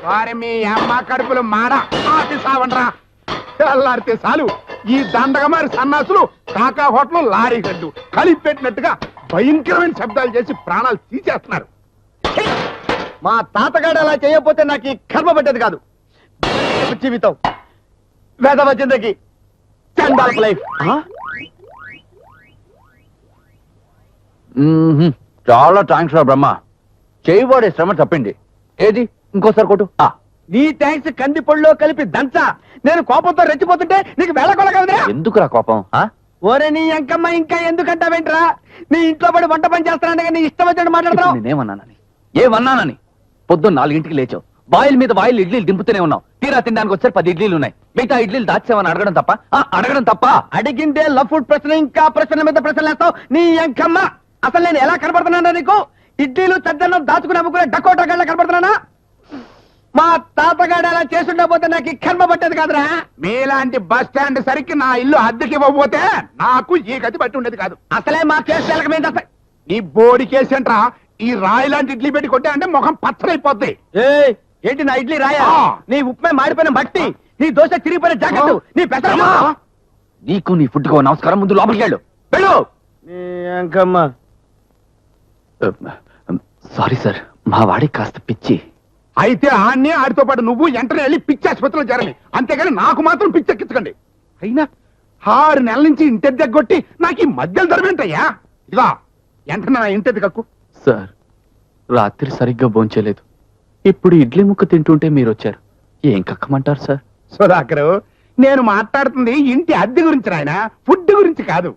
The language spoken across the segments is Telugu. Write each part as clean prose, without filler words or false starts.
వారి మీ అమ్మ కడుపులు మాడ ఆటి సావండ్రా. తెల్లారితే చాలు ఈ దండగమారి సన్నాసులు కాకా హోటల్ లారీ గడ్డు కలిపి పెట్టినట్టుగా భయంకరమైన శబ్దాలు చేసి ప్రాణాలు తీసేస్తున్నారు. మా తాతగాడు అలా చేయకపోతే నాకు ఈ కర్మ పట్టేది కాదు. జీవితం వేదవ జిందగీ చండాల్ లైఫ్. చాలా థ్యాంక్స్ రా బ్రహ్మ. చేయబడే శ్రమ తప్పింది. ఏది ఇంకోసారి కొట్టు. నీ థ్యాంక్స్ కంది పొడిలో కలిపి దంచా. నేను కోపంతో రెచ్చిపోతుంటే నీకు వేళకొలగలదా? ఎందుకురా కోపం? ఓరే నీ అంకమ్మ ఇంకా ఎందుకంటావేంట్రా? నీ ఇంట్లో పడి వంట పని చేస్తానంటే నీ ఇష్టం వచ్చినట్టు మాట్లాడతావు. ఏమన్నానని పొద్దున్న 4 లేచావు. బాయిల్ మీద బాయిల్ ఇడ్లీలు దింపుతూనే ఉన్నావు. తీరా తినడానికి వచ్చారు 10 ఇడ్లీలు ఉన్నాయి. మిగతా ఇడ్లీలు దాచావని అడగడం తప్ప అడిగిందే లవ్ ఫుడ్ ప్రశ్న ఇంకా ప్రశ్న మీద ప్రశ్నలు వేస్తావు. నీ అంకమ్మ అసలు నేను ఎలా కనపడుతున్నానా నీకు? ఇడ్లీలు చద్దన్నం దాచుకుని అమ్ముకునే డకోటా గళ్ళ కనపడుతున్నానా? మా తాతగాడు అలా చేసుండకపోతే నాకు ఈ కర్మ పట్టేది కాదురా. మీలాంటి బస్ స్టాండ్ సరికి నా ఇల్లు అద్దెకి ఇవ్వకపోతే నాకు ఈ గతి పట్టి ఉండేది కాదు. అసలే మా కేసు మీద నీ బోడి కేసు ఏంట్రా? ఈ రాయి లాంటి ఇడ్లీ పెట్టి కొట్టాయంటే ముఖం పచ్చరైపోద్ది. ఏంటి నా ఇడ్లీ రాయా? నీ ఉప్మే మాడిపోయిన మట్టి, నీ దోశ చిరిగిపోయిన జాకెట్, నీ పెసర. నీకు నీ ఫుడ్కో నమస్కారం. ముందు లోపలికి వెళ్ళు. వెళ్ళు. సారీ సార్, మా వాడికి కాస్త పిచ్చి. అయితే ఆన్నే ఆడితో పాటు నువ్వు వెంటనే వెళ్ళి పిచ్చి ఆసుపత్రిలో చేరని. అంతేగాని నాకు మాత్రం పిచ్చెక్కించకండి. అయినా 6 నెలల నుంచి ఇంటి దగ్గొట్టి నాకు ఈ మధ్యలో ధరమేంటయ్యా? ఇదిగా వెంటనే నా ఇంటి కక్కు. సార్, రాత్రి సరిగ్గా భోంచలేదు. ఇప్పుడు ఇడ్లీ ముక్క తింటుంటే మీరు వచ్చారు. ఏం కక్కమంటారు సార్? సుధాకరు, నేను మాట్లాడుతుంది ఇంటి అద్దె గురించి రాయన, ఫుడ్ గురించి కాదు.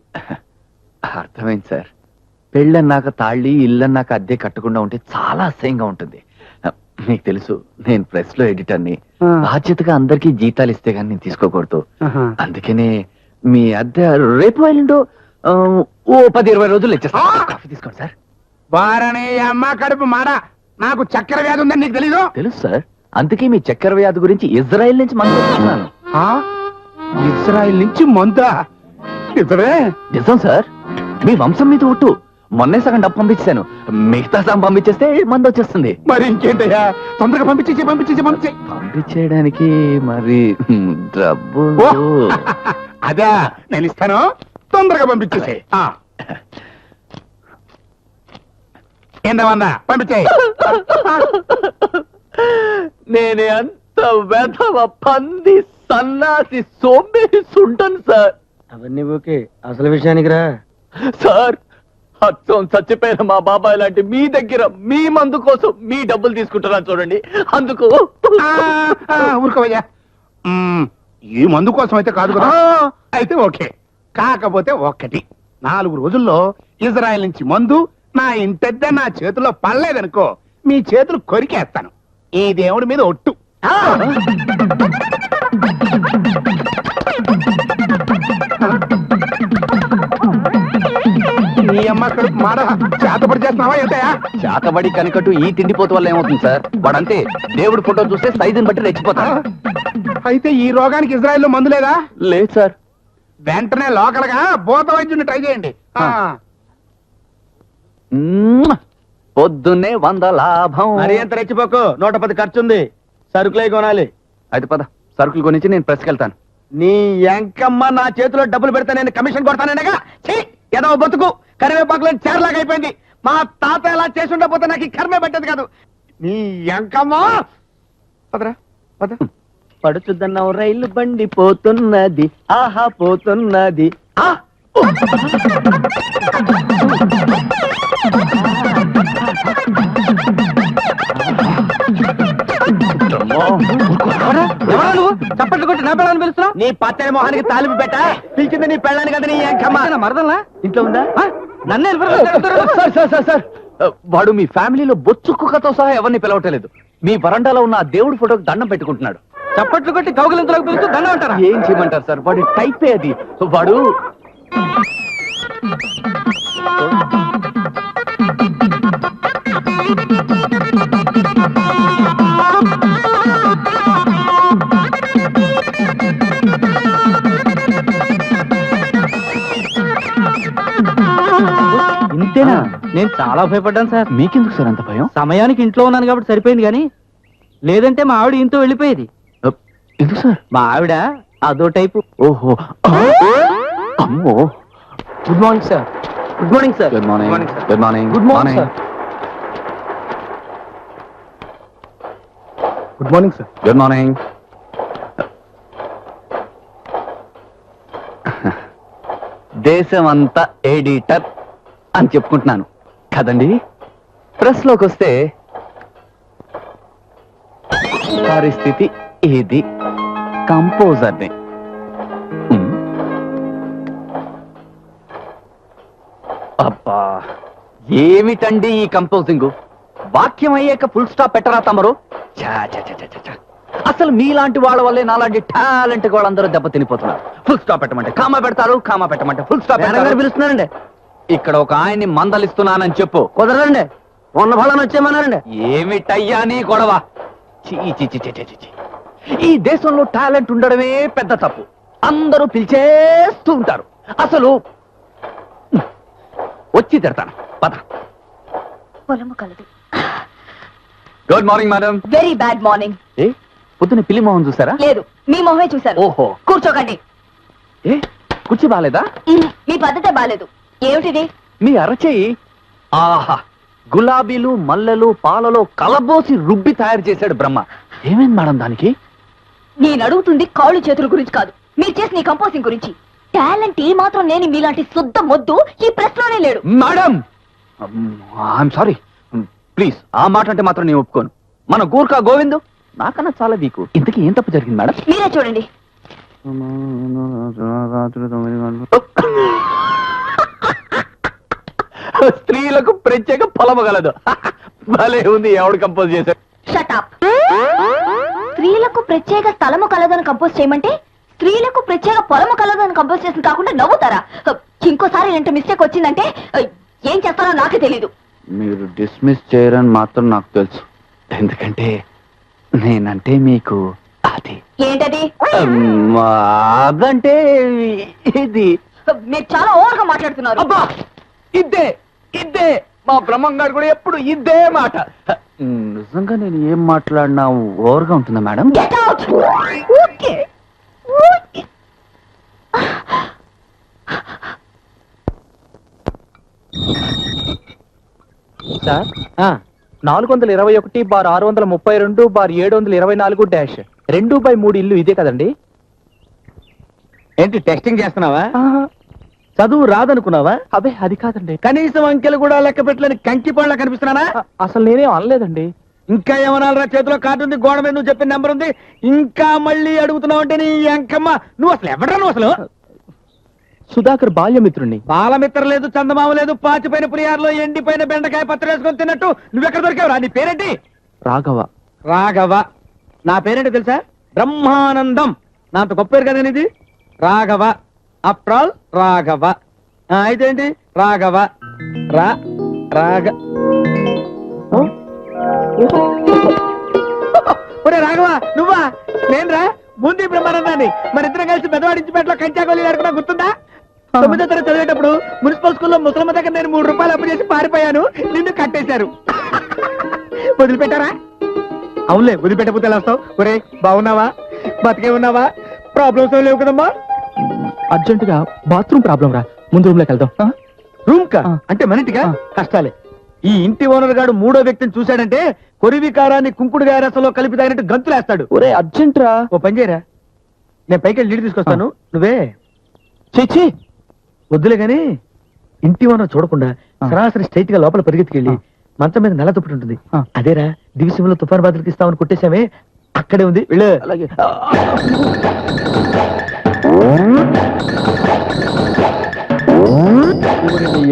అర్థమైంది సార్. పెళ్ళన్నాక తాళ్ళి, ఇల్లన్నాక అద్దె కట్టకుండా ఉంటే చాలా అసహ్యంగా ఉంటుంది. మీకు తెలుసు, నేను ప్రెస్ లో ఎడిటర్ని. బాధ్యతగా అందరికీ జీతాలు ఇస్తే గానీ నేను తీసుకోకూడదు. అందుకనే మీ అద్దె రేపు వెళ్ళండు ఓ 10-20 రోజులు ఇచ్చేస్తా. కాఫీ తీసుకోండి సార్. వారనే అమ్మ కడుపు మాడ. నాకు చక్కెర వ్యాధి ఉందని నీకు తెలీదు? తెలుసు సార్. అందుకే మీ చక్కెర వ్యాధి గురించి ఇజ్రాయెల్ నుంచి మందు తెచ్చుకున్నాను. ఇజ్రాయెల్ నుంచి మందా? నిజమే? నిజం సార్. మీ వంశం మీద ఒట్టు. మొన్నే సగం డబ్బు పంపించాను. మిగతా సగం పంపించేస్తే మందు వచ్చేస్తుంది. మరి ఇంకేంటయ్యా, తొందరగా పంపించేయడానికి మరి డబ్బు అదా నేను ఇస్తాను. తొందరగా పంపించేసే. ఏందా పంపించే. నేనే అంత వెధవ పంది సన్నాసి సోంబేరి సుంటను సార్. అవన్నీ ఓకే, అసలు విషయానికి రా. సార్, అచ్చం చచ్చిపోయిన మా బాబాయ్ లాంటి మీ దగ్గర మీ మందు కోసం మీ డబ్బులు తీసుకుంటున్నా చూడండి. అందుకు ఊరుకోవయ్యా. ఈ మందు కోసం అయితే కాదు కదా. అయితే ఓకే. కాకపోతే ఒక్కటి, 4 రోజుల్లో ఇజ్రాయెల్ నుంచి మందు నా ఇంటెద్ద నా చేతుల్లో పడలేదనుకో, మీ చేతులు కొరికేస్తాను. ఈ దేవుడి మీద ఒట్టు. నీ అమ్మ కడుపు మాడ. చేతబడి చేస్తున్నావా ఏంటయా? చేతబడి కనికట్టు ఈ తిండిపోతు వల్ల ఏమవుతుంది సార్? వాడంతే దేవుడి ఫోటో చూస్తే సైజుని బట్టి రెచ్చిపోతా. అయితే ఈ రోగానికి ఇజ్రాయెల్లో మందు లేదా? లేదు సార్. వెంటనే లోకల్ గా భూత వైద్యుని ట్రై చేయండి. పొద్దున్నే 100 లాభం. మరి ఎంత రెచ్చిపోకు, 110 ఖర్చుంది. సరుకులై కొనాలి. అయితే పద, సరుకులు కొనిచ్చి నేను ప్రెస్కి వెళ్తాను. నీ ఎంకమ్మ నా చేతిలో డబ్బులు పెడతా నేను కమిషన్ కొడతానగా. ఏదో బతుకు కరివేపాకులో చేరలాగా అయిపోయింది. మా తాత ఎలా చేసి ఉండకపోతే నాకు ఈ కర్మే పెట్టేది కాదు. నీ ఎంకమ్మ పదరా పద. పడుచుద్దన్నావు రైలు బండి పోతున్నది, ఆహా పోతున్నది. చప్పట్లు కొట్టి నా పెళ్ళని పిలుస్తున్నావు? నీ పచ్చని మొహానికి తాలింపు పెట్ట పిలిచింది నీ పెళ్ళాన్ని కదా. నీ మరదల్లా ఇంట్లో ఉందా? నన్నే సార్, వాడు మీ ఫ్యామిలీలో బొచ్చు కుక్కతో సహా ఎవరిని పిలవటలేదు. మీ వరండాలో ఉన్న ఆ దేవుడి ఫోటోకి దండం పెట్టుకుంటున్నాడు. చప్పట్లు కొట్టి కౌగిలింతలోకి పిలుస్తూ దండం అంటారా? ఏం చేయమంటారు సార్, వాడి టైపే అది. వాడు ఇంతేనా? నేను చాలా భయపడ్డాను సార్. మీకెందుకు సార్ అంత భయం? సమయానికి ఇంట్లో ఉన్నాను కాబట్టి సరిపోయింది, కానీ లేదంటే మా ఆవిడ ఇంతో వెళ్ళిపోయేది. ఎందుకు సార్? మా ఆవిడ అదో టైపు. ఓహో, అమ్మో. Good morning sir. Good morning sir. Good morning. Good morning. Good morning sir. Good morning sir. Good morning. దేశం అంతా ఎడిటర్ అని చెప్పుకుంటున్నాను కదండి. ప్రెస్ లోకి వస్తే పరిస్థితి ఇది. కంపోజర్ని అబ్బా, ఏమిటండి ఈ కంపోజింగ్? వాక్యం అయ్యాక ఫుల్ స్టాప్ పెట్టరా తమరు? ఛా, ఛా, ఛా, ఛా, ఛా, ఛా. అసలు మీలాంటి వాళ్ళ వల్లే నాలాంటి టాలెంట్ వాళ్ళందరూ దెబ్బతినిపోతున్నారు. ఫుల్ స్టాప్ పెట్టమంటే కామా పెడతారు, కామా పెట్టమంటే ఫుల్ స్టాప్ పిలుస్తున్నారండి. ఇక్కడ ఒక ఆయన్ని మందలిస్తున్నానని చెప్పు. కుదరదండి, ఉన్న ఫలాన్ని వచ్చేయమన్నారండి. ఏమిటయ్యా నీ గొడవ? చీ, చీ, చీ, చీ, చీ, చీ. ఈ దేశంలో టాలెంట్ ఉండడమే పెద్ద తప్పు. అందరూ పిలిచేస్తూ ఉంటారు. అసలు వచ్చి తిడతాను. పద. పొలము కలదు. Good morning madam. Very bad morning. ఏ పొద్దున్న పిల్లి మొహం చూసారా? లేదు, మీ మొహమే చూశాను. ఓహో. కూర్చోకండి. ఏ కుర్చీ బాలేదా? మీ పద్ధతే బాలేదు. ఏమిటిది? మీ అరచేయి ఆహా, గులాబీలు మల్లెలు పాలలో కలబోసి రుబ్బి తయారు చేశాడు బ్రహ్మ. ఏమైంది మేడం దానికి? నేను అడుగుతుంది కాళ్ళు చేతుల గురించి కాదు, మీరు చేసిన ఈ కంపోజింగ్ గురించి. టాలెంట్ ఏ మాత్రం లేని మీలాంటి శుద్ధ మొద్దు ఈ ప్రెస్ లోనే లేడు. మేడం ఐఎమ్ సారీ, ప్లీజ్ ఆ మాట అంటే మాత్రం నేను ఒప్పుకోను. మన గూర్ఖా గోవిందు నాకన్నా చాలా వీకు. ఇంతకీ ఏం తప్పు జరిగింది మేడం? మీరే చూడండి. స్త్రీలకు ప్రత్యేక పొలము గలదు. భలే ఉంది. ఎవడు కంపోజ్ చేశాడు? Shut up. స్త్రీలకు ప్రత్యేక స్థలము కలదని కంపోజ్ చేయమంటే స్త్రీలకు ప్రత్యేక పొలము కలదని కంపోజ్ చేసింది కాకుండా నవ్వుతారా? ఇంకోసారి ఇలాంటి మిస్టేక్ వచ్చిందంటే ఏం చేస్తారో నాకే తెలీదు. మీరు డిస్మిస్ చేయరని మాత్రం నాకు తెలుసు. ఎందుకంటే నేనంటే మీకు అది. ఏంటది? అదంటే ఇది. మీరు చాలా ఓవర్గా మాట్లాడుతున్నారు. అబ్బా, ఇద్దే ఇద్దే. మా బ్రహ్మం గారు కూడా ఎప్పుడు ఇద్దే మాట. నిజంగా నేను ఏం మాట్లాడినా ఓవర్గా ఉంటుందా madam? Get out! Okay. Okay. Sir 421/632/724 2/3 ఇల్లు ఇదే కదండి? ఏంటి టెస్టింగ్ చేస్తున్నావా? చదువు రాదనుకున్నావా? అదే అది కాదండి. కనీసం అంకెలు కూడా లెక్క పెట్టలేని కంకి పళ్ళ కనిపిస్తున్నానా? అసలు నేనేం అనలేదండి. ఇంకా ఏమనాలరా? చేతిలో కార్డు ఉంది, గోడ మీద నువ్వు చెప్పిన నెంబర్ ఉంది, ఇంకా మళ్ళీ అడుగుతున్నావు అంటే నీ అంకమ్మ. నువ్వు అసలు ఎవడ్రా? నువ్వు అసలు సుధాకర్ బాల్యమిత్రుణ్ణి. బాలమిత్ర లేదు, చందమామ లేదు, పాచిపోయిన పులిహారలో ఎండిపోయిన బెండకాయ పత్రం వేసుకొని తిన్నట్టు నువ్వెక్కడ దొరికావురా? నీ పేరేంటి? రాఘవ. రాఘవ. నా పేరేంటి తెలుసా? బ్రహ్మానందం. నా అంత గొప్ప పేరు కదా ఇది. రాఘవ. అప్రాల్ రాఘవ. అయితే ఏంటి? రాఘవ. రాఘ ఒరే రాఘవ, నువ్వా? నేనురా, ముందు బ్రహ్మానందాన్ని. మన ఇద్దరం కలిసి పెద్దవాడించిపేటలో కంచాగోళీలు ఆడుకున్నా గుర్తుందా? 9వ తరగతి చదివేటప్పుడు మున్సిపల్ స్కూల్లో ముసలమ్మ దగ్గర నేను 3 రూపాయలు అప్పు చేసి పారిపోయాను. నిన్ను కట్టేశారు. వదిలిపెట్టారా? అవునులే, వదిలిపెట్టకపోతే ఎలా వస్తావు? ఒరే బాగున్నావా? బతికే ఉన్నావా? ప్రాబ్లమ్స్ లేవు కదమ్మా? అర్జెంటుగా బాత్రూమ్ ప్రాబ్లం రా, ముందు రూమ్ లోకి వెళ్దాం. రూమ్ కా అంటే మన ఇంటికా? కష్టాలే. ఈ ఇంటి ఓనర్ గాడు 3వ వ్యక్తిని చూశాడంటే కొరివి కారాన్ని కుంకుడుగా రసంలో కలిపి తాగినట్టు గంతులేస్తాడు. ఒరే అర్జెంట్ రా. ఓ పని చేయరా, నేను పైకి వెళ్ళి నీళ్ళు తీసుకొస్తాను, నువ్వే చేచి. వద్దులే గాని ఇంటి ఓనర్ చూడకుండా సరాసరి స్ట్రైట్ గా లోపల పరిగెత్తుకెళ్ళి మంచం మీద నల్ల దుప్పటి ఉంటుంది, అదేరా దివిసీమలో తుఫాన్ బాధలకు ఇస్తామని కొట్టేశామే, అక్కడే ఉంది, వెళ్ళు. అలాగే.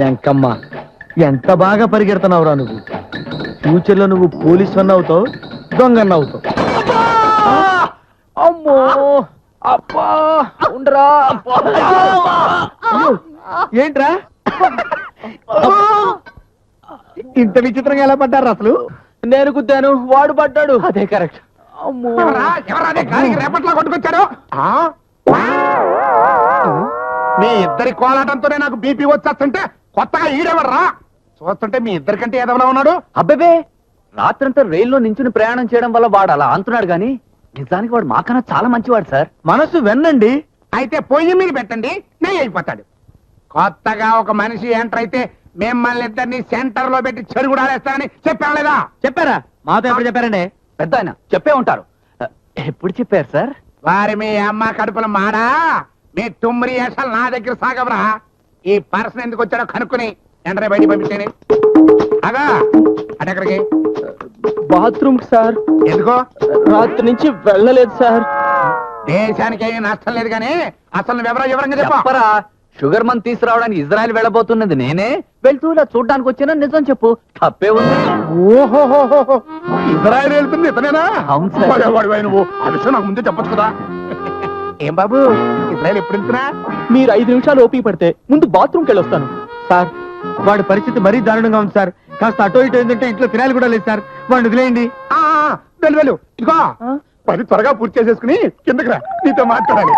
ఎంకమ్మ, ఎంత బాగా పరిగెడుతున్నావురా నువ్వు. ఫ్యూచర్ లో నువ్వు పోలీస్ అన్న అవుతావు, దొంగన్న అవుతావు. అమ్మో అబ్బా, ఉండరా. అయ్యో, ఏంట్రా ఇంత విచిత్రంగా ఎలా పడ్డారు అసలు? నేను గుద్దాను, వాడు పడ్డాడు. అదే కరెక్ట్. అమ్మో. ఎవరా గారికి రేపట్లా కొట్టుకొచ్చారు? మీ ఇద్దరి కోలాటంతోనే నాకు బీపీ వచ్చేస్తుంటే కొత్తగా ఈడెవర్రా? చూస్తుంటే మీ ఇద్దరికంటే ఏదవలా ఉన్నాడు. అబ్బేబే, రాత్రంతా రైల్లో నించుని ప్రయాణం చేయడం వల్ల వాడు అలా అంటున్నాడు గాని నిజానికి వాడు మాకన్నా చాలా మంచివాడు సార్. మనసు వెన్నండి. అయితే పొయ్యి మీద పెట్టండి, నెయ్యి అయిపోతాడు. కొత్తగా ఒక మనిషి ఎంటర్ అయితే మిమ్మల్ని ఇద్దరిని సెంటర్ లో పెట్టి చెరుగుడాలేస్తానని చెప్పాను లేదా? చెప్పారా? మాతో ఎప్పుడు చెప్పారండి? పెద్ద ఆయన చెప్పే ఉంటారు. ఎప్పుడు చెప్పారు సార్? వారి మీ అమ్మ కడుపుల మాడా, మీ తుమ్మిరి వేషాలు నా దగ్గర సాగవరా. ఈ పర్సన్ ఎందుకు వచ్చాడో కనుక్కుని ఎంటనే బయటికి పంపించండి. అగా అటెక్కడికి? బాత్రూమ్ సార్, ఎందుకో? రాత్రి నుంచి వెళ్ళలేదు సార్. దేశానికి ఏమీ నష్టం లేదు కానీ అసలు వివరంగా చెప్పా. చెప్పరా, షుగర్ మంత్ తీసుకురావడానికి ఇజ్రాయెల్ వెళ్ళబోతున్నది నేనే. వెళ్తూ ఇలా చూడ్డానికి వచ్చానా, నిజం చెప్పు, తప్పే ఉంది. ఓహో, ఇజ్రాయెల్ వెళ్తుంది ఇతనేనా? అవును సార్. వాడివై నువ్వు ఆ విషయం నాకు ముందే చెప్పొచ్చు కదా. ఏం బాబు, ఇజ్రాయెల్ ఎప్పుడు వెళ్తున్నా? మీరు 5 నిమిషాలు ఓపిక పడితే ముందు బాత్రూమ్కి వెళ్ళొస్తాను. సార్, వాడి పరిస్థితి మరీ దారుణంగా ఉంది సార్. కాస్త అటో ఇటో ఏంటంటే ఇంట్లో ఫినాయిల్ కూడా లేదు సార్. వాడిని వదిలేయండి. వెళ్ళు ఇదిగో పని త్వరగా పూర్తి చేసేసుకుని కిందకి రా, నీతో మాట్లాడాలి.